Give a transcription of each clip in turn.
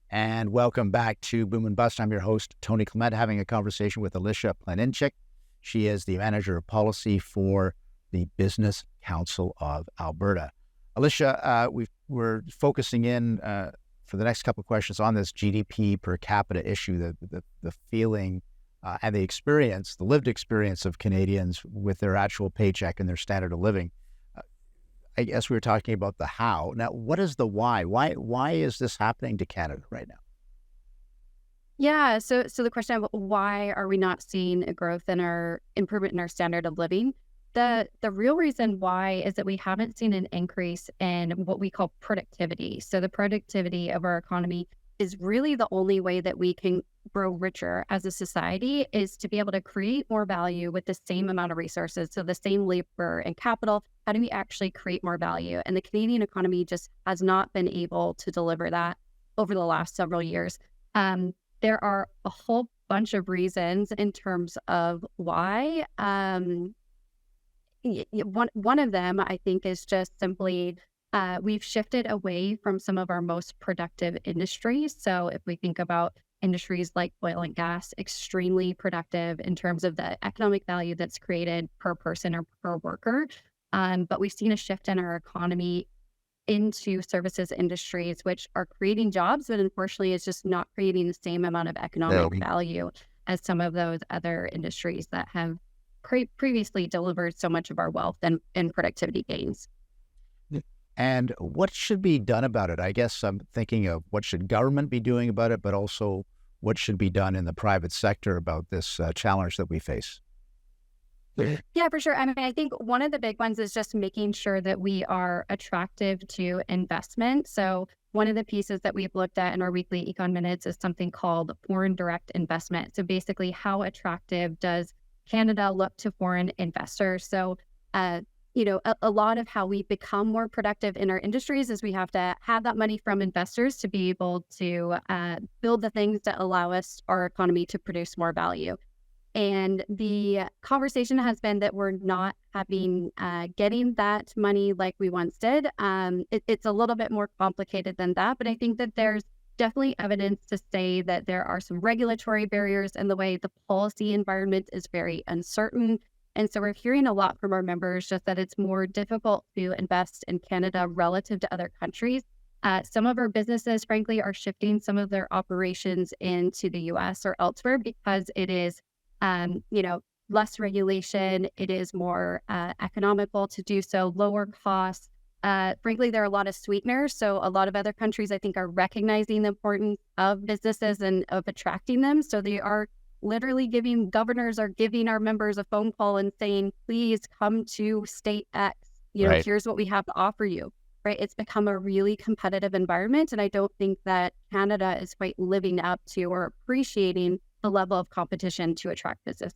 And welcome back to Boom and Bust. I'm your host, Tony Clement, having a conversation with Alicia Planincic. She is the Manager of Policy for the Business Council of Alberta. Alicia, we're focusing in for the next couple of questions on this GDP per capita issue, the feeling and the experience, the lived experience of Canadians with their actual paycheck and their standard of living. I guess we were talking about the how. Now, what is the why? Why is this happening to Canada right now? Yeah, so the question of why are we not seeing a growth in our improvement in our standard of living? The real reason why is that we haven't seen an increase in what we call productivity. So the productivity of our economy is really the only way that we can grow richer as a society, is to be able to create more value with the same amount of resources. So the same labor and capital, how do we actually create more value? And the Canadian economy just has not been able to deliver that over the last several years. There are a whole bunch of reasons in terms of why. One of them, I think, is just simply we've shifted away from some of our most productive industries. So if we think about industries like oil and gas, extremely productive in terms of the economic value that's created per person or per worker. But we've seen a shift in our economy into services industries, which are creating jobs, but unfortunately is just not creating the same amount of economic value as some of those other industries that have previously delivered so much of our wealth and productivity gains. And what should be done about it? I guess I'm thinking of what should government be doing about it, but also what should be done in the private sector about this challenge that we face. Yeah, for sure. I mean, I think one of the big ones is just making sure that we are attractive to investment. So one of the pieces that we've looked at in our weekly Econ Minutes is something called foreign direct investment. So basically, how attractive does Canada look to foreign investors? So, a lot of how we become more productive in our industries is we have to have that money from investors to be able to build the things that allow our economy to produce more value. And the conversation has been that we're not getting that money like we once did. It's a little bit more complicated than that, but I think that there's definitely evidence to say that there are some regulatory barriers in the way. The policy environment is very uncertain. And so we're hearing a lot from our members just that it's more difficult to invest in Canada relative to other countries. Some of our businesses, frankly, are shifting some of their operations into the US or elsewhere because it is, less regulation. It is more economical to do so, lower costs. Frankly, there are a lot of sweeteners. So a lot of other countries, I think, are recognizing the importance of businesses and of attracting them. So they are literally governors are giving our members a phone call and saying, please come to state X, Right. Here's what we have to offer you, right? It's become a really competitive environment. And I don't think that Canada is quite living up to or appreciating the level of competition to attract business.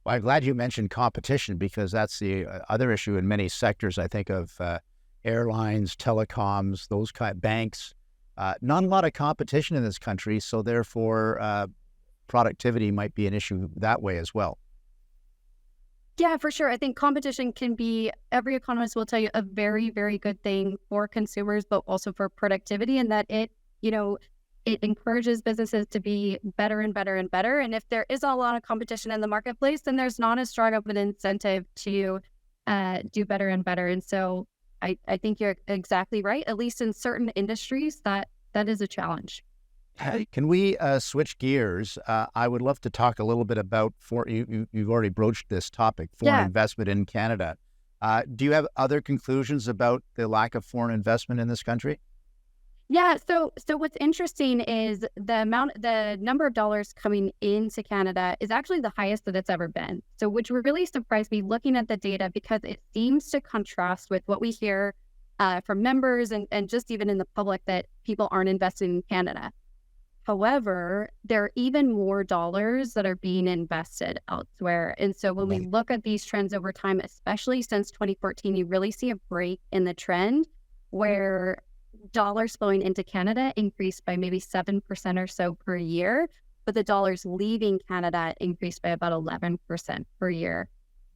Well, I'm glad you mentioned competition because that's the other issue in many sectors. I think of airlines, telecoms, those banks. Not a lot of competition in this country, so therefore productivity might be an issue that way as well. Yeah, for sure. I think competition can be, every economist will tell you, a very, very good thing for consumers, but also for productivity, and that it encourages businesses to be better and better and better. And if there is a lot of competition in the marketplace, then there's not as strong of an incentive to do better and better. And so I think you're exactly right. At least in certain industries, that is a challenge. Can we switch gears? I would love to talk a little bit about you've already broached this topic, foreign investment in Canada. Do you have other conclusions about the lack of foreign investment in this country? Yeah. So what's interesting is the number of dollars coming into Canada is actually the highest that it's ever been. So which really surprised me looking at the data, because it seems to contrast with what we hear from members and just even in the public, that people aren't investing in Canada. However, there are even more dollars that are being invested elsewhere. And so when we look at these trends over time, especially since 2014, you really see a break in the trend where dollars flowing into Canada increased by maybe 7% or so per year, but the dollars leaving Canada increased by about 11% per year.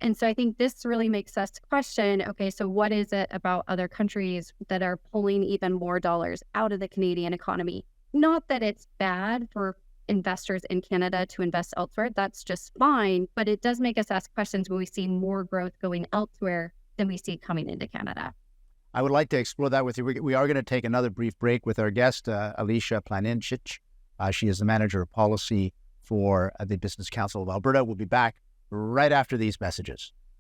And so I think this really makes us question, okay, so what is it about other countries that are pulling even more dollars out of the Canadian economy? Not that it's bad for investors in Canada to invest elsewhere. That's just fine. But it does make us ask questions when we see more growth going elsewhere than we see coming into Canada. I would like to explore that with you. We are going to take another brief break with our guest, Alicia Planincic. She is the Manager of Policy for the Business Council of Alberta. We'll be back right after these messages.